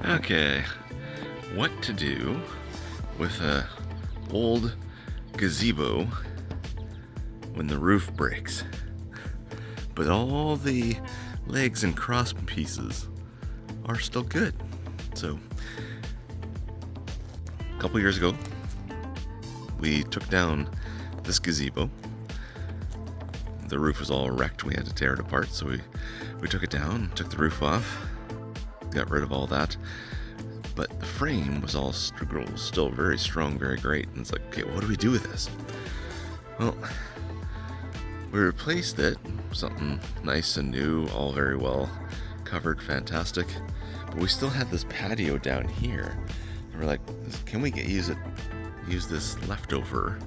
Okay, what to do with a old gazebo when the roof breaks, but all the legs and cross pieces are still good. So a couple years ago we took down this gazebo. The roof was all wrecked, we had to tear it apart, so we took it down, took the roof off, got rid of all that, but the frame was all still very strong, very great. And it's like, okay, what do we do with this? Well, we replaced it, something nice and new, all very well covered, fantastic. But we still had this patio down here, and we're like, can we use this leftover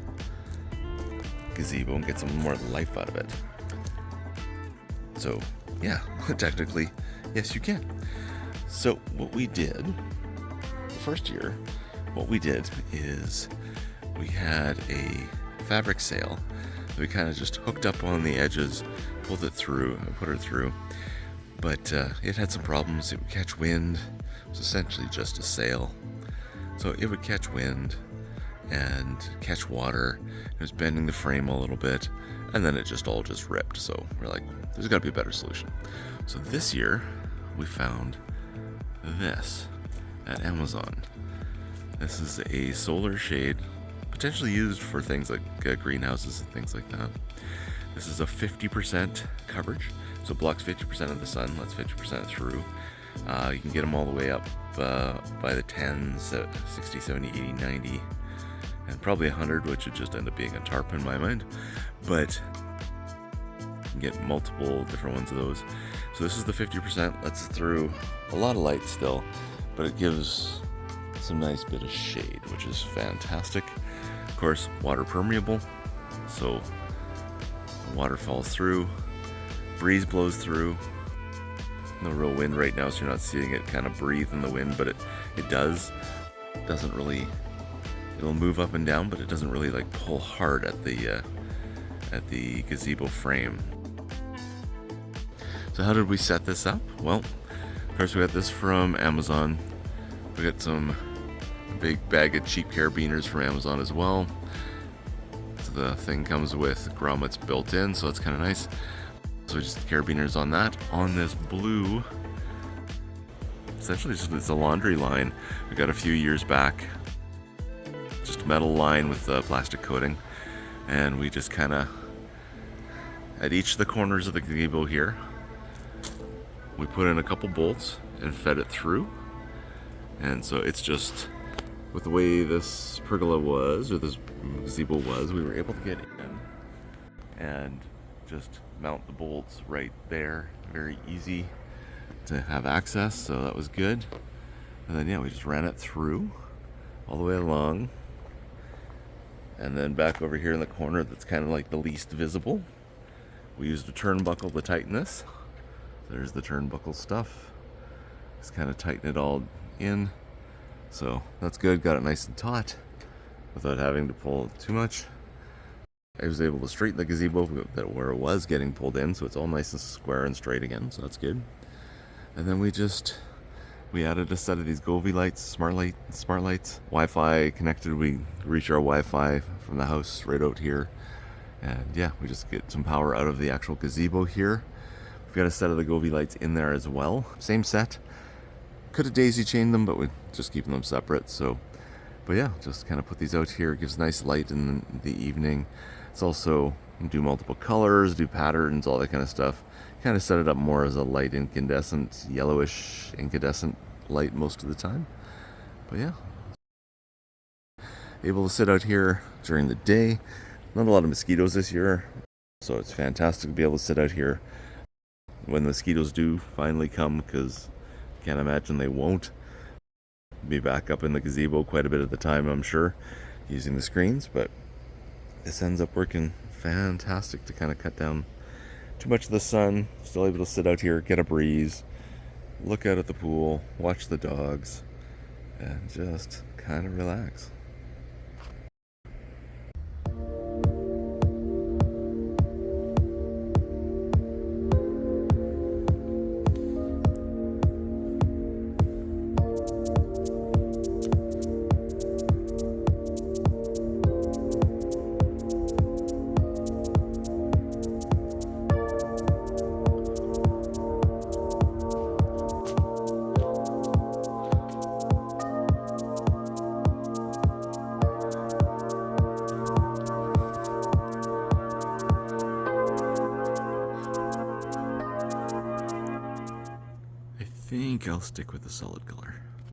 gazebo and get some more life out of it? So yeah, technically, yes, you can. So what we did the first year, what we did is we had a fabric sail that we kind of just hooked up on the edges, pulled it through, and put it through. But it had some problems. It would catch wind. It was essentially just a sail. So it would catch wind and catch water. It was bending the frame a little bit, and then it just all ripped. So we're like, there's got to be a better solution. So this year we found this at Amazon. This is a solar shade, potentially used for things like greenhouses and things like that. This is a 50% coverage, so it blocks 50% of the sun, lets 50% through. You can get them all the way up by the 10s, 60, 70, 80, 90, and probably 100, which would just end up being a tarp in my mind. But you can get multiple different ones of those. So this is the 50%, lets through a lot of light still, but it gives some nice bit of shade, which is fantastic. Of course, water permeable, so the water falls through, breeze blows through. No real wind right now, so you're not seeing it kind of breathe in the wind, but it does. It doesn't really, it'll move up and down, but it doesn't really like pull hard at the gazebo frame. So how did we set this up? Well, first we got this from Amazon. We got a big bag of cheap carabiners from Amazon as well. So the thing comes with grommets built in, so it's kind of nice. So just carabiners on that. On this blue, essentially it's a laundry line we got a few years back. Just a metal line with a plastic coating. And we just kind of, at each of the corners of the gazebo here, we put in a couple bolts and fed it through. And so it's just, with the way this pergola was, or this gazebo was, we were able to get in and just mount the bolts right there. Very easy to have access, so that was good. And then yeah, we just ran it through all the way along. And then back over here in the corner that's kind of like the least visible, we used a turnbuckle to tighten this. There's the turnbuckle stuff. Just kind of tighten it all in. So that's good, got it nice and taut without having to pull too much. I was able to straighten the gazebo where it was getting pulled in, so it's all nice and square and straight again, so that's good. And then we added a set of these Govee lights, smart lights. Wi-Fi connected, we reach our Wi-Fi from the house right out here. And yeah, we just get some power out of the actual gazebo here. We've got a set of the Govee lights in there as well. Same set. Could have daisy chained them, but we're just keeping them separate. So, but yeah, just kind of put these out here. It gives nice light in the evening. It's also, you can do multiple colors, do patterns, all that kind of stuff. Kind of set it up more as a light incandescent, yellowish incandescent light most of the time. But yeah, able to sit out here during the day. Not a lot of mosquitoes this year, so it's fantastic to be able to sit out here when the mosquitoes do finally come, because can't imagine they won't be back up in the gazebo quite a bit of the time, I'm sure, using the screens, but this ends up working fantastic to kind of cut down too much of the sun. Still able to sit out here, get a breeze, look out at the pool, watch the dogs, and just kind of relax. I think I'll stick with the solid color.